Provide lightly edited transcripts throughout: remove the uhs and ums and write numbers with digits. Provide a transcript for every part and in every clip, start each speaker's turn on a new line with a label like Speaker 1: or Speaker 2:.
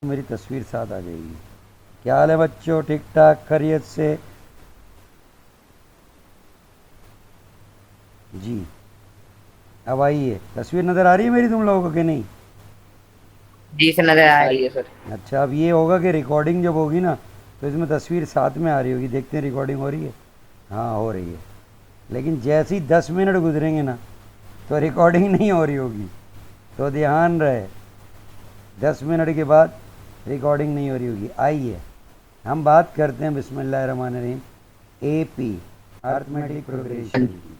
Speaker 1: मेरी तस्वीर साथ आ जाएगी। क्या हाल है बच्चों, ठीक ठाक खैरियत से? जी। अब आइए, तस्वीर नज़र आ रही है मेरी तुम लोगों को कि नहीं?
Speaker 2: जी सर, नजर आ रही है सर।
Speaker 1: अच्छा, अब ये होगा कि रिकॉर्डिंग जब होगी ना तो इसमें तस्वीर साथ में आ रही होगी। देखते हैं रिकॉर्डिंग हो रही है। हाँ, हो रही है। लेकिन जैसे ही 10 मिनट गुजरेंगे ना तो रिकॉर्डिंग नहीं हो रही होगी, तो ध्यान रहे। 10 मिनट के बाद रिकॉर्डिंग नहीं हो रही होगी। आइए हम बात करते हैं बिस्मिल्लाहिर्रहमानिर्रहीम एपी, अर्थमेटिक प्रोग्रेशन की।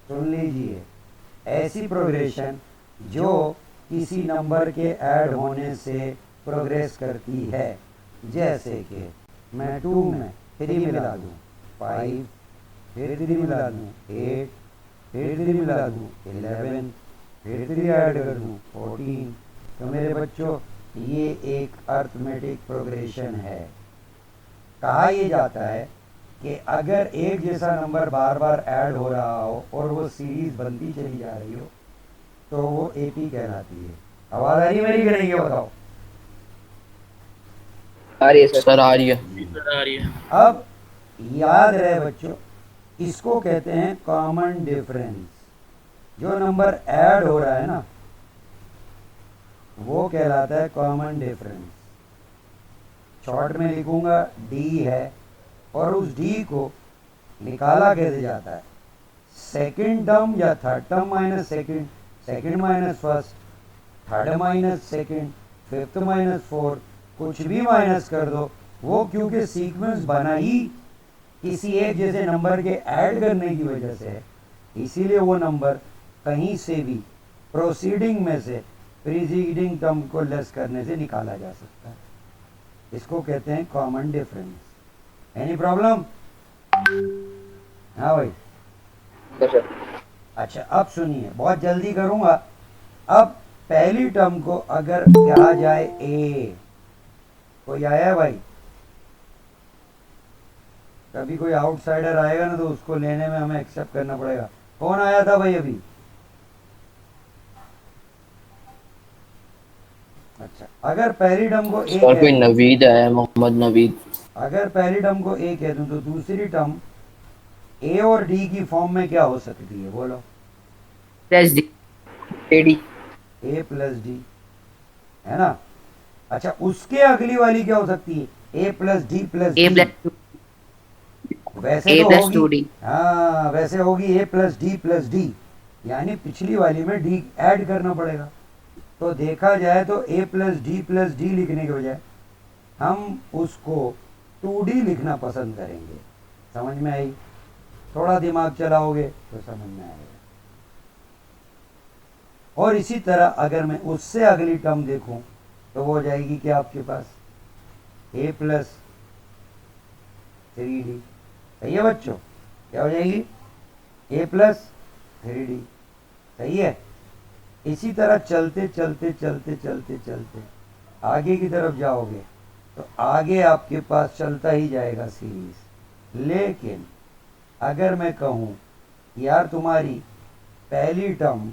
Speaker 1: सुन लीजिए, ऐसी प्रोग्रेशन जो किसी नंबर के ऐड होने से प्रोग्रेस करती है। जैसे कि मैं 2 में 3 मिला दूँ 5, फिर 3 मिला दूँ 8, फिर 3 मिला दूँ 11, फिर 3 ऐड कर दूँ 14। तो मेरे बच्चों, ये एक अर्थमेटिक प्रोग्रेशन है। कहा यह जाता है कि अगर एक जैसा नंबर बार बार ऐड हो रहा हो और वो सीरीज बनती चली जा रही हो तो वो एपी कहलाती है। आवाज आ रही है मेरी कि नहीं, ये बताओ।
Speaker 2: आ रही है सर।
Speaker 3: सर आ रही है।
Speaker 1: अब याद रहे बच्चों, इसको कहते हैं कॉमन डिफरेंस। जो नंबर ऐड हो रहा है ना वो कहलाता है कॉमन डिफरेंस। शॉर्ट में लिखूंगा डी है, और उस डी को निकाला कैसे जाता है? सेकंड टर्म या third term minus second, second minus first, third minus second, fifth minus fourth, कुछ भी माइनस कर दो। वो क्योंकि सीक्वेंस बना ही किसी एक जैसे नंबर के ऐड करने की वजह से है, इसीलिए वो नंबर कहीं से भी प्रोसीडिंग में से प्रीसीडिंग टर्म को लेस करने से निकाला जा सकता है। इसको कहते हैं कॉमन डिफरेंस। Any problem? हाँ भाई।
Speaker 2: सर
Speaker 1: अच्छा, अब सुनिए, बहुत जल्दी करूंगा। अब पहली टर्म को अगर कहा जाए ए, कोई आया है भाई? कभी कोई आउटसाइडर आएगा ना तो उसको लेने में हमें एक्सेप्ट करना पड़ेगा। कौन आया था भाई अभी? अच्छा, अगर पहली टर्म को ए
Speaker 3: सर
Speaker 1: कह
Speaker 3: कोई
Speaker 1: दूं,
Speaker 3: नवीद है, मोहम्मद नवीद।
Speaker 1: अगर पहली टर्म को ए कह दूं तो दूसरी टर्म ए और डी की फॉर्म में क्या हो सकती है, बोलो?
Speaker 2: Plus D, A D.
Speaker 1: A plus D, है ना? अच्छा, उसके अगली वाली क्या हो सकती है? A plus D plus
Speaker 2: A
Speaker 1: D.
Speaker 2: Plus
Speaker 1: वैसे
Speaker 2: ए
Speaker 1: तो
Speaker 2: प्लस
Speaker 1: होगी।
Speaker 2: Two D.
Speaker 1: हाँ, वैसे होगी A plus D plus D, यानी पिछली वाली में डी ऐड करना पड़ेगा। तो देखा जाए तो ए प्लस डी लिखने के बजाय हम उसको 2D लिखना पसंद करेंगे। समझ में आई? थोड़ा दिमाग चलाओगे तो समझ में आएगा। और इसी तरह अगर मैं उससे अगली टर्म देखूं तो वो हो जाएगी क्या आपके पास? ए प्लस 3D। सही है बच्चों? क्या हो जाएगी? ए प्लस 3D। सही है? इसी तरह चलते चलते चलते चलते चलते आगे की तरफ जाओगे तो आगे आपके पास चलता ही जाएगा सीरीज। लेकिन अगर मैं कहूँ यार तुम्हारी पहली टर्म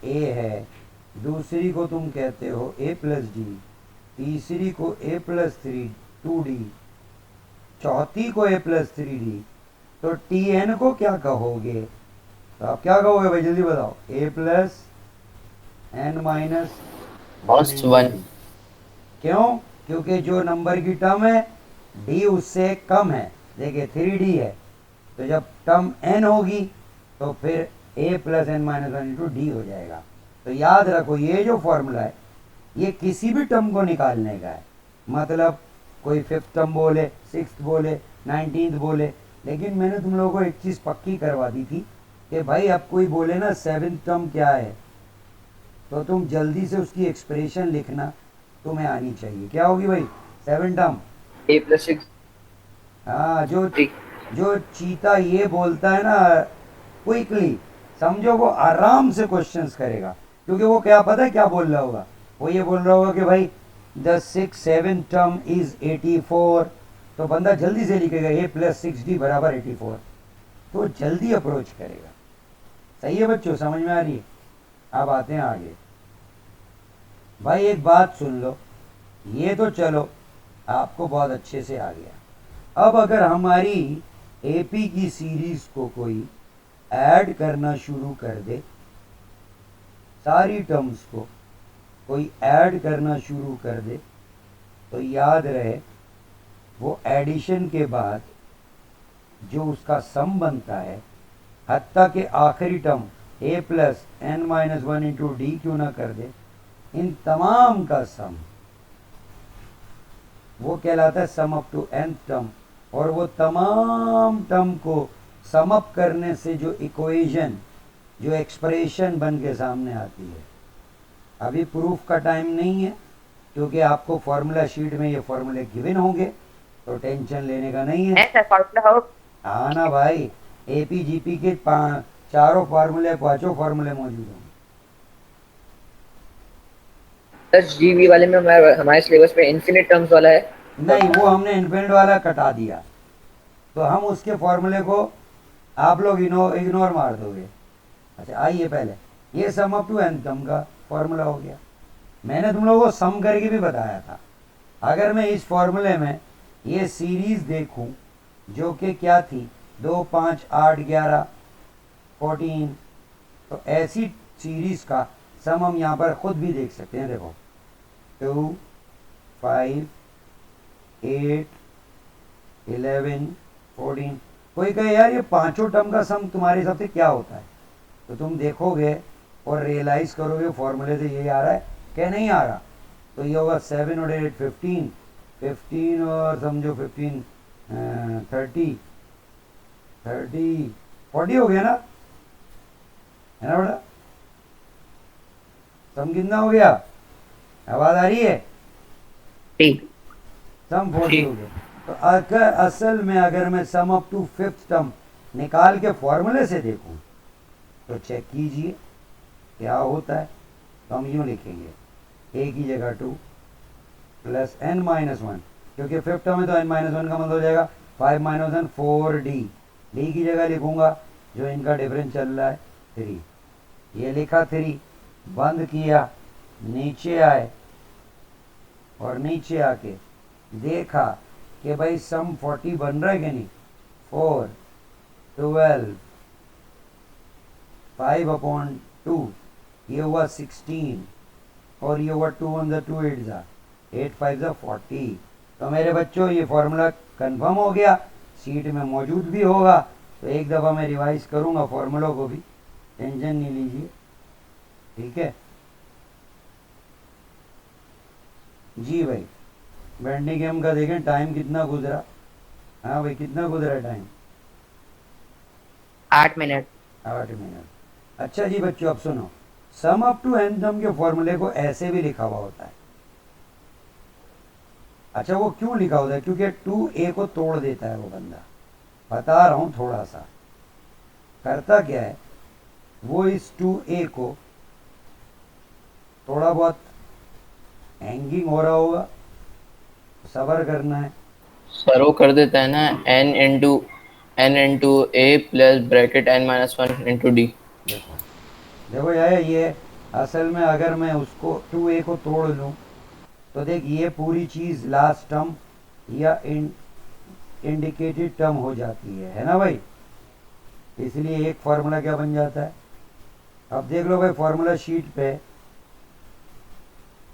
Speaker 1: ए है, दूसरी को तुम कहते हो ए प्लस डी, तीसरी को ए प्लस 2D, चौथी को ए प्लस 3D, तो टी एन को क्या कहोगे? तो आप क्या कहोगे भाई, जल्दी बताओ। A plus N minus one
Speaker 3: first
Speaker 1: into
Speaker 3: one.
Speaker 1: D. क्यों? क्योंकि जो नंबर की टर्म है डी उससे कम है। देखिए 3D है, तो जब टर्म एन होगी तो फिर A plus N minus one into D हो जाएगा। तो याद रखो, ये जो फॉर्मूला है ये किसी भी टर्म को निकालने का है। मतलब कोई फिफ्थ टर्म बोले, सिक्स बोले, 19th बोले। लेकिन मैंने तुम लोगों को एक चीज़ पक्की करवा दी थी कि भाई अब कोई बोले ना सेवेंथ टर्म क्या है, तो तुम जल्दी से उसकी एक्सप्रेशन लिखना तुम्हें आनी चाहिए। क्या होगी भाई सेवन टर्म?
Speaker 2: ए प्लस सिक्स
Speaker 1: हाँ, जो
Speaker 2: डी।
Speaker 1: जो चीता ये बोलता है ना क्विकली, समझो वो आराम से क्वेश्चंस करेगा। क्योंकि वो क्या पता है क्या बोल रहा होगा? वो ये बोल रहा होगा कि भाई the six seven term is 84। तो बंदा जल्दी से लिखेगा ए प्लस 6D बराबर 84, तो जल्दी अप्रोच करेगा। सही है बच्चों, समझ में आ रही है? अब आते हैं आगे। भाई एक बात सुन लो, ये तो चलो आपको बहुत अच्छे से आ गया। अब अगर हमारी एपी की सीरीज को कोई ऐड करना शुरू कर दे, सारी टर्म्स को कोई ऐड करना शुरू कर दे, तो याद रहे वो एडिशन के बाद जो उसका सम बनता है, हत्ता के आखिरी term a plus N minus one into d क्यों ना कर दे, इन तमाम का सम वो कहलाता है sum up to nth term. और वो तमाम टर्म को सम अप करने से जो इक्वेशन, जो एक्सप्रेशन बन के सामने आती है। अभी प्रूफ का टाइम नहीं है, क्योंकि आपको फॉर्मूला शीट में ये फॉर्मूले गिवन होंगे, तो टेंशन लेने का नहीं है।
Speaker 2: सर फॉर्मूला हो
Speaker 1: हाँ ना भाई, एपी जीपी के चारों फार्मूले, पांचों फार्मूले मौजूद होंगे।
Speaker 2: सर जीवी वाले में हमारे सिलेबस में इन्फिनिट टर्म्स वाला है।
Speaker 1: नहीं, वो हमने इन्फिनिट वाला कटा दिया, तो हम उसके फॉर्मूले को आप लोग इग्नोर मार दोगे। अच्छा आइए, पहले ये sum up to n term का फॉर्मूला हो गया। मैंने तुम लोगों को सम करके भी बताया था। अगर मैं इस फॉर्मूले में ये सीरीज देखूं, जो कि क्या थी, 2 5 8 11 14, तो ऐसी सीरीज का सम हम यहाँ पर खुद भी देख सकते हैं। देखो 2 5 8 11 14। कोई कहे यार ये पांचों टर्म का सम तुम्हारे हिसाब से क्या होता है, तो तुम देखोगे और रियलाइज करोगे फॉर्मूले से यही आ रहा है क्या, नहीं आ रहा। तो ये होगा 7 और 8 15, 15 और समझो 15 30 30 40 हो गया ना, है ना बेटा? सम कितना हो गया, आवाज आ रही है?
Speaker 2: ठीक।
Speaker 1: सम 40 हो गया। तो अगर असल में अगर मैं सम अप टू 5th टर्म निकाल के फॉर्मूले से देखूं, तो चेक कीजिए क्या होता है। तो हम यूं लिखेंगे, a की जगह 2 प्लस n माइनस वन, क्योंकि 5th टर्म है तो n माइनस वन का मतलब हो जाएगा 5 माइनस वन 4d। d की जगह लिखूंगा जो इनका डिफरेंस चल रहा है 3, ये लिखा 3, बंद किया, नीचे आए और नीचे आके देखा कि भाई सम 40 बन रहा है कि नहीं। 4 12 5 अपॉन 2, ये हुआ 16, और ये हुआ 2 on the 2 8 जा 8 5 जा 40। तो मेरे बच्चों ये फॉर्मूला कंफर्म हो गया, सीट में मौजूद भी होगा। तो एक दफ़ा मैं रिवाइज करूंगा फॉर्मूलों को भी, टेंशन नहीं लीजिए, ठीक है जी भाई। बैंडी गेम का देखें टाइम कितना गुजरा। हाँ भाई, कितना गुजरा टाइम?
Speaker 2: 8 मिनट।
Speaker 1: 8 मिनट। अच्छा जी बच्चों, अब सुनो, sum up to n term के फॉर्मूले को ऐसे भी लिखा हुआ होता है। अच्छा वो क्यों लिखा होता है? क्योंकि 2a को तोड़ देता है वो बंदा। बता रहा हूं, थोड़ा सा करता क्या है, वो इस 2a को थोड़ा बहुत हैंगिंग हो रहा होगा, सबर करना है।
Speaker 3: सर वो कर देता है ना n into a plus bracket n minus one into D.
Speaker 1: देखो देखो यार, ये असल में अगर मैं उसको 2a को तोड़ लूं, तो देख ये पूरी चीज लास्ट टर्म या इंडिकेटेड टर्म हो जाती है ना भाई। इसलिए एक फार्मूला क्या बन जाता है, अब देख लो भाई फॉर्मूला शीट पे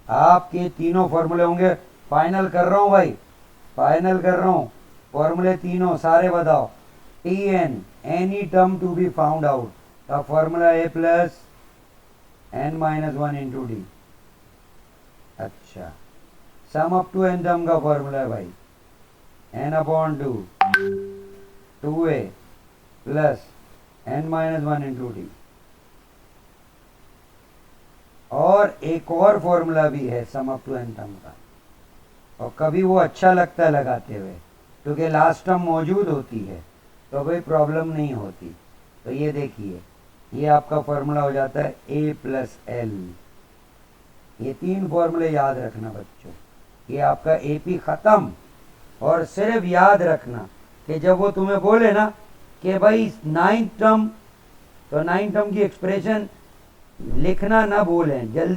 Speaker 1: आपके तीनों फॉर्मूले होंगे। फाइनल कर रहा हूं भाई, फाइनल कर रहा हूं, फॉर्मूले तीनों सारे बताओ। T N, any term to be found out, the formula A plus N minus one into D. अच्छा, sum up to N term का फॉर्मूला है भाई, N upon 2 2a plus N minus one into D. और एक और formula भी है sum up to N term का, और कभी वो अच्छा लगता है लगाते हुए, क्योंकि लास्ट टर्म मौजूद होती है तो कोई प्रॉब्लम नहीं होती। तो ये देखिए, ये आपका फॉर्मूला हो जाता है a प्लस एल। ये 3 फॉर्मूले याद रखना बच्चों, ये आपका एपी खत्म। और सिर्फ याद रखना कि जब वो तुम्हें बोले ना कि भाई 9th टर्म, तो 9th टर्म की एक्सप्रेशन लिखना ना भूलें, जल्दी